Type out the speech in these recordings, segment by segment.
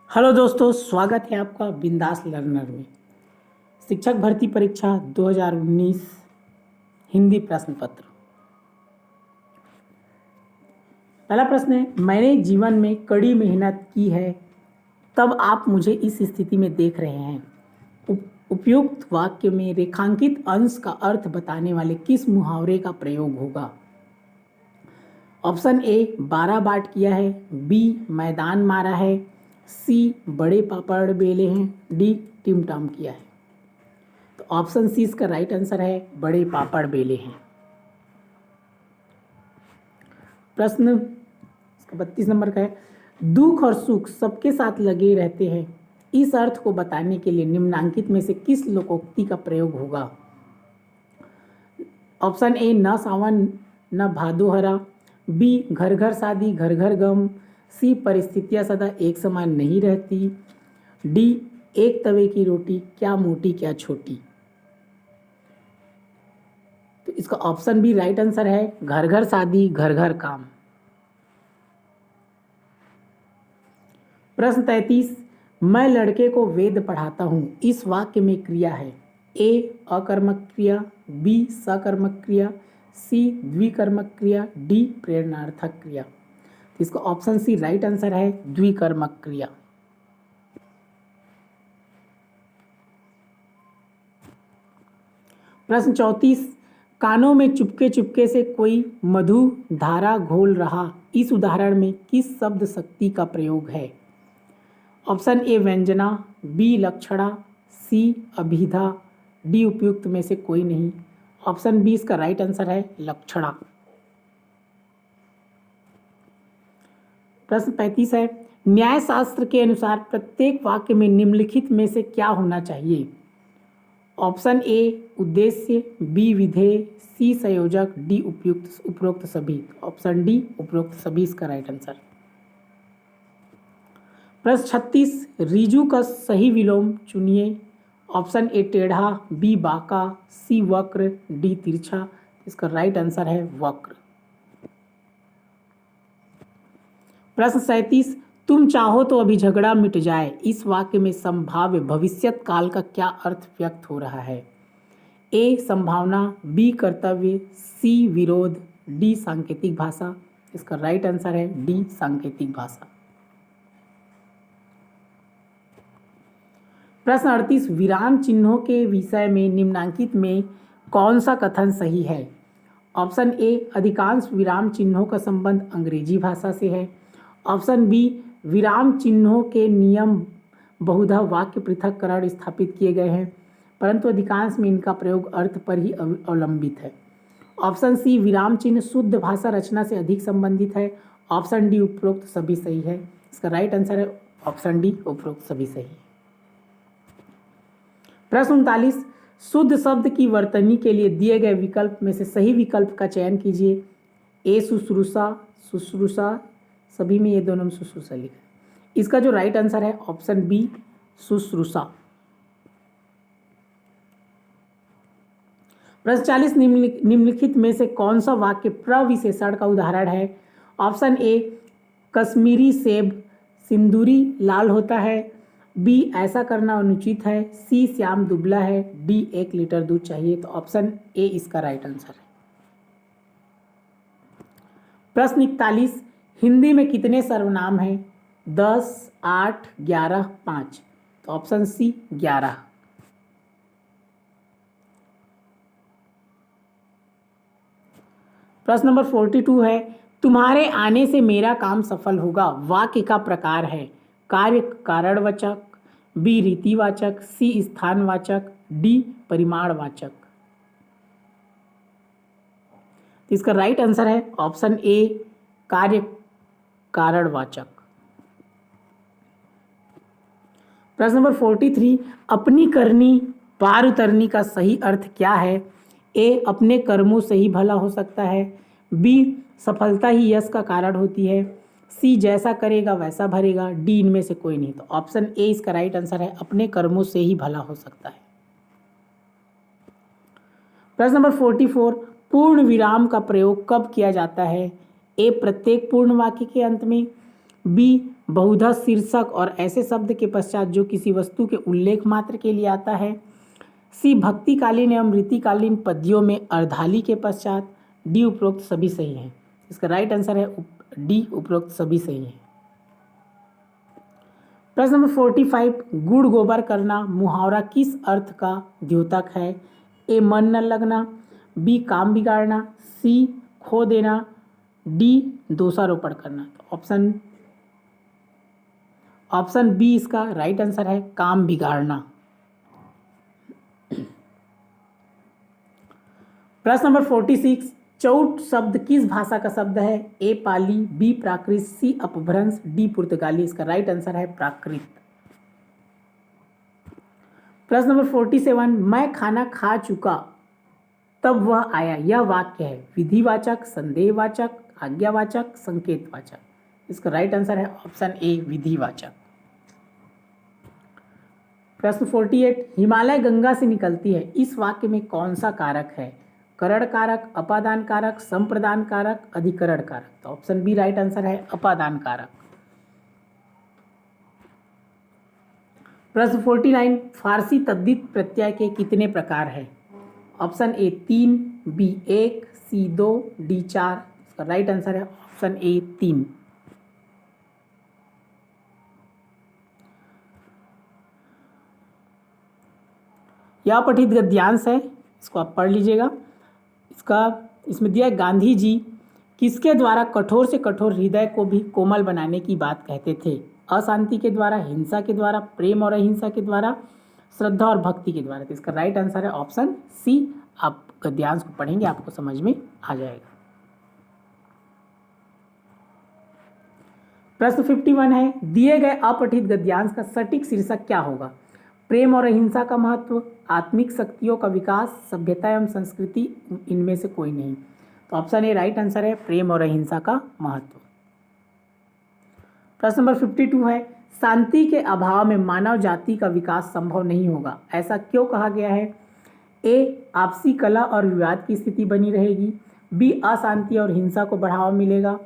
Hello दोस्तों, स्वागत है आपका बिंदास लर्नर में। शिक्षक भर्ती परीक्षा 2019 हिंदी प्रश्न पत्र। पहला प्रश्न है, मैंने जीवन में कड़ी मेहनत की है, तब आप मुझे इस स्थिति में देख रहे हैं। उपयुक्त वाक्य में रेखांकित अंश का अर्थ बताने वाले किस मुहावरे का प्रयोग होगा? ऑप्शन ए 12 बाट किया है, बी मैदान मारा है, सी बड़े पापड़ बेले हैं, डी टिमटाम किया है। तो ऑप्शन सी इसका राइट आंसर है, बड़े पापड़ बेले हैं। प्रश्न 32 नंबर का है, दुख और सुख सबके साथ लगे रहते हैं, इस अर्थ को बताने के लिए निम्नांकित में से किस लोकोक्ति का प्रयोग होगा? ऑप्शन ए न सावन न भादो हरा, बी घर घर शादी घर घर गम, सी परिस्थितियां सदा एक समान नहीं रहती, डी एक तवे की रोटी क्या मोटी क्या छोटी। तो इसका ऑप्शन बी राइट आंसर है, घर घर शादी घर घर काम। प्रश्न 33, मैं लड़के को वेद पढ़ाता हूं, इस वाक्य में क्रिया है ए अकर्मक क्रिया, बी सकर्मक क्रिया, सी द्विकर्मक क्रिया, डी प्रेरणार्थक क्रिया। तो इसका ऑप्शन सी राइट आंसर है, द्विकर्मक क्रिया। प्रश्न 34, कानों में चुपके चुपके से कोई मधु धारा घोल रहा, इस उदाहरण में किस शब्द शक्ति का प्रयोग है? ऑप्शन ए व्यंजना, बी लक्षणा, सी अभिधा, डी उपयुक्त में से कोई नहीं। ऑप्शन बी इसका राइट आंसर है, लक्षणा। प्रश्न 35 है, न्याय शास्त्र के अनुसार प्रत्येक वाक्य में निम्नलिखित में से क्या होना चाहिए? ऑप्शन ए उद्देश्य, बी विधेय, सी संयोजक, डी उपरोक्त सभी। ऑप्शन डी उपरोक्त सभी इसका राइट आंसर। प्रश्न 36, रिजु का सही विलोम चुनिए। ऑप्शन ए टेढ़ा, बी बांका, सी वक्र, डी तिरछा। इसका राइट आंसर है वक्र। प्रश्न 37, तुम चाहो तो अभी झगड़ा मिट जाए, इस वाक्य में संभाव्य भविष्यत काल का क्या अर्थ व्यक्त हो रहा है? ए संभावना, बी कर्तव्य, सी विरोध, डी सांकेतिक भाषा। इसका राइट आंसर है डी सांकेतिक भाषा। प्रश्न 38, विराम चिन्हों के विषय में निम्नांकित में कौन सा कथन सही है? ऑप्शन ए अधिकांश विराम चिन्हों का संबंध अंग्रेजी भाषा से है। ऑप्शन बी विराम चिन्हों के नियम बहुधा वाक्य पृथक्करण स्थापित किए गए हैं, परंतु अधिकांश में इनका प्रयोग अर्थ पर ही अवलंबित है। ऑप्शन सी विराम चिन्ह शुद्ध भाषा रचना से अधिक संबंधित है। ऑप्शन डी उपरोक्त सभी सही है। इसका राइट आंसर है ऑप्शन डी उपरोक्त सभी सही। प्रश्न 39, शुद्ध शब्द की वर्तनी के लिए दिए गए विकल्प में से सही विकल्प का चयन कीजिए। ए शुश्रूषा, शुश्रूषा, सभी में ये दोनों में शुश्रूषा लिखा है। इसका जो राइट आंसर है ऑप्शन बी शुश्रूषा। प्रश्न 40, निम्नलिखित में से कौन सा वाक्य प्रविशेषण का उदाहरण है? ऑप्शन ए कश्मीरी सेब सिंदूरी लाल होता है, बी ऐसा करना अनुचित है, सी श्याम दुबला है, डी 1 लीटर दूध चाहिए। तो ऑप्शन ए इसका राइट आंसर है। प्रश्न 41, हिंदी में कितने सर्वनाम हैं? 10, 8, 11, 5। तो ऑप्शन सी 11। प्रश्न नंबर 42 है, तुम्हारे आने से मेरा काम सफल होगा, वाक्य का प्रकार है कार्य कारणवाचक, बी रीतिवाचक, सी स्थानवाचक, डी परिमाणवाचक। तो इसका राइट आंसर है ऑप्शन ए कार्य कारणवाचक। प्रश्न नंबर 43, अपनी करनी पार उतरनी का सही अर्थ क्या है? ए अपने कर्मों से ही भला हो सकता है, बी सफलता ही यश का कारण होती है, सी जैसा करेगा वैसा भरेगा, डी इनमें से कोई नहीं। तो ऑप्शन ए इसका राइट आंसर है, अपने कर्मों से ही भला हो सकता है। प्रश्न नंबर 44, पूर्ण विराम का प्रयोग कब किया जाता है? ए प्रत्येक पूर्ण वाक्य के अंत में, बी बहुधा शीर्षक और ऐसे शब्द के पश्चात जो किसी वस्तु के उल्लेख मात्र के लिए आता है। सी भक्तिकालीन एवं रीतिकालीन पद्यों में अर्धाली के पश्चात। डी उपरोक्त सभी सही हैं। इसका राइट आंसर है डी उपरोक्त सभी सही हैं। प्रश्न नंबर 45, गुड़ गोबर करना मुहावरा किस अर्थ का द्योतक है? ए मन न लगना, बी काम बिगाड़ना, सी खो देना, डी दोषारोपण करना। तो ऑप्शन बी इसका राइट आंसर है काम बिगाड़ना। प्रश्न नंबर 46, चौट शब्द किस भाषा का शब्द है? ए पाली, बी प्राकृत, सी अपभ्रंश, डी पुर्तगाली। इसका राइट आंसर है प्राकृत। प्रश्न नंबर 47, मैं खाना खा चुका तब वह आया, यह वाक्य है विधिवाचक, संदेहवाचक, आज्ञावाचक, संकेतवाचक। इसका राइट आंसर है ऑप्शन ए विधिवाचक। प्रश्न 48, हिमालय गंगा से निकलती है, इस वाक्य में कौन सा कारक है? करण कारक, अपादान कारक, संप्रदान कारक, अधिकरण कारक। तो ऑप्शन बी राइट आंसर है अपादान कारक। प्रश्न 49, फारसी तद्धित प्रत्यय के कितने प्रकार हैं? Option A 3, B 1, C 2, D 4। इसका राइट आंसर है ऑप्शन ए 3। यह पठित गद्यांश है, इसको आप पढ़ लीजिएगा। इसमें दिया है, गांधी जी किसके द्वारा कठोर से कठोर हृदय को भी कोमल बनाने की बात कहते थे? अशांति के द्वारा, हिंसा के द्वारा, प्रेम और अहिंसा के द्वारा, श्रद्धा और भक्ति के द्वारा। तो इसका राइट आंसर है ऑप्शन सी। आप गद्यांश को पढ़ेंगे आपको समझ में आ जाएगा। प्रश्न 51 है, दिए गए अपठित गद्यांश का सटीक शीर्षक क्या होगा? प्रेम और अहिंसा का महत्व, आत्मिक शक्तियों का विकास, सभ्यता एवं संस्कृति, इनमें से कोई नहीं। तो ऑप्शन ए राइट आंसर है प्रेम और अहिंसा का महत्व। प्रश्न नंबर 52 है, शांति के अभाव में मानव जाति का विकास संभव नहीं होगा, ऐसा क्यों कहा गया है? ए आपसी कलह और विवाद की स्थिति बनी रहेगी, बी अशांति और हिंसा को बढ़ावा मिलेगा,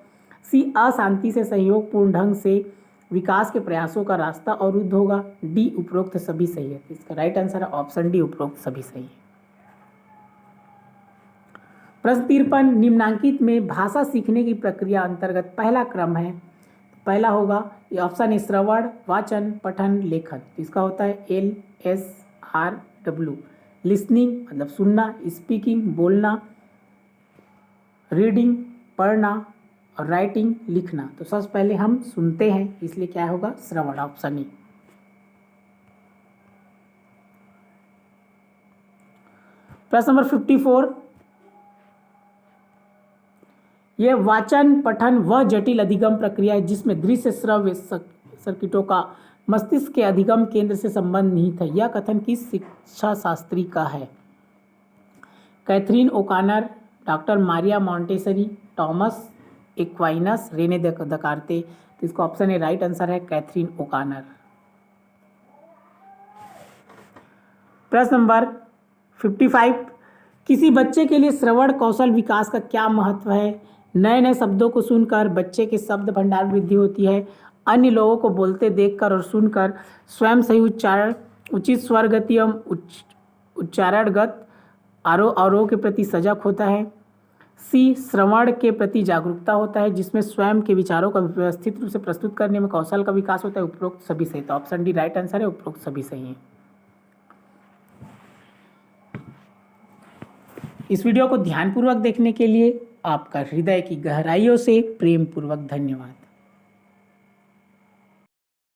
सी अशांति से सहयोगपूर्ण ढंग से विकास के प्रयासों का रास्ता अवरुद्ध होगा, डी उपरोक्त सभी सही है। इसका राइट आंसर है ऑप्शन डी उपरोक्त सभी सही है। प्रश्न 53, निम्नांकित में भाषा सीखने की प्रक्रिया अंतर्गत पहला क्रम है, पहला होगा ये ऑप्शन है श्रवण, वाचन, पठन, लेखन। इसका होता है LSRW। लिसनिंग मतलब सुनना, स्पीकिंग बोलना, रीडिंग पढ़ना और राइटिंग लिखना। तो सबसे पहले हम सुनते हैं, इसलिए क्या होगा श्रवण, ऑप्शन ई। प्रश्न नंबर 54, यह वाचन पठन वह जटिल अधिगम प्रक्रिया है जिसमें दृश्य श्रव्य सर्किटों का मस्तिष्क के अधिगम केंद्र से संबंध निहित है। यह कथन किस शिक्षा शास्त्री का है? Catherine O'Connor, doctor Maria Montessori, Thomas Aquinas, Rene Descartes. तो इसका ऑप्शन है राइट आंसर है कैथरीन ओकानर। प्रश्न नंबर 55, किसी बच्चे के लिए श्रवण कौशल विकास का क्या महत्व है? नए नए शब्दों को सुनकर बच्चे के शब्द भंडार वृद्धि होती है, अन्य लोगों को बोलते देखकर और सुनकर स्वयं सही उच्चारण, उचित स्वर गति एवं उच्चारणगत आरोह अवरोह के प्रति सजग होता है, सी श्रवण के प्रति जागरूकता होता है जिसमें स्वयं के विचारों का व्यवस्थित रूप से प्रस्तुत करने में कौशल का विकास होता है। उपरोक्त सभी सही। तो ऑप्शन डी राइट आंसर है, उपरोक्त सभी सही है। इस वीडियो को ध्यानपूर्वक देखने के लिए आपका हृदय की गहराइयों से प्रेम पूर्वक धन्यवाद।